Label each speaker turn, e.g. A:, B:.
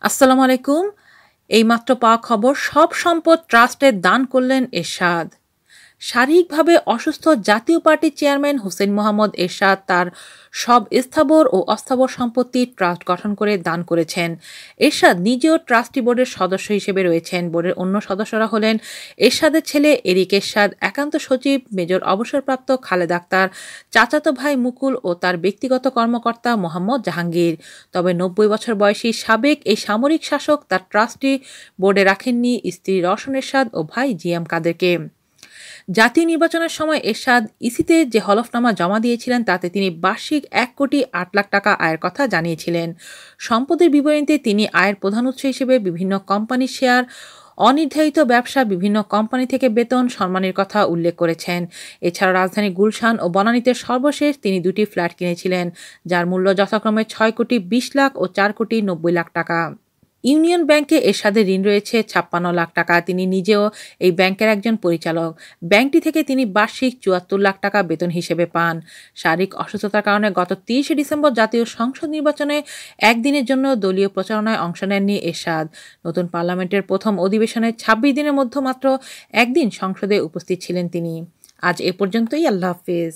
A: আসসালামু আলাইকুম। এইমাত্র পাওয়া খবর, সব সম্পদ ট্রাস্টে দান করলেন এরশাদ। শারীরিকভাবে অসুস্থ জাতীয় পার্টির চেয়ারম্যান হোসেন মোহাম্মদ এরশাদ তার সব স্থাবর ও অস্থাবর সম্পত্তি ট্রাস্ট গঠন করে দান করেছেন। এরশাদ নিজেও ট্রাস্টি বোর্ডের সদস্য হিসেবে রয়েছেন। বোর্ডের অন্য সদস্যরা হলেন এরশাদের ছেলে এরিক এরশাদ, একান্ত সচিব মেজর অবসরপ্রাপ্ত খালেদ আক্তার, চাচাতো ভাই মুকুল ও তার ব্যক্তিগত কর্মকর্তা মোহাম্মদ জাহাঙ্গীর। তবে ৯০ বছর বয়সী সাবেক এই সামরিক শাসক তার ট্রাস্টি বোর্ডে রাখেননি স্ত্রী রওশন এরশাদ ও ভাই জিএম কাদেরকে। জাতীয় নির্বাচনের সময় এরশাদ ইসিতে যে হলফনামা জমা দিয়েছিলেন তাতে তিনি বার্ষিক ১,০০,০০,০০০ টাকা আয়ের কথা জানিয়েছিলেন। সম্পদের বিবরণীতে তিনি আয়ের প্রধান উৎস হিসেবে বিভিন্ন কোম্পানির শেয়ার, অনির্ধারিত ব্যবসা, বিভিন্ন কোম্পানি থেকে বেতন, সম্মানের কথা উল্লেখ করেছেন। এছাড়া রাজধানী গুলশান ও বনানীতে সর্বশেষ তিনি ২টি ফ্ল্যাট কিনেছিলেন, যার মূল্য যথাক্রমে ৬,২০,০০,০০০ ও ৪,৯০,০০,০০০ টাকা। ইউনিয়ন ব্যাংকে এরশাদের ঋণ রয়েছে ৫৬ লাখ টাকা। তিনি নিজেও এই ব্যাংকের একজন পরিচালক। ব্যাংকটি থেকে তিনি বার্ষিক ৭৪ লাখ টাকা বেতন হিসেবে পান। শারীরিক অসুস্থতার কারণে গত ৩০ ডিসেম্বর জাতীয় সংসদ নির্বাচনে একদিনের জন্য দলীয় প্রচারণায় অংশ নেননি এরশাদ। নতুন পার্লামেন্টের প্রথম অধিবেশনে ২৬ দিনের মধ্যে মাত্র একদিন সংসদে উপস্থিত ছিলেন তিনি। আজ এ পর্যন্তই। আল্লাহ হাফেজ।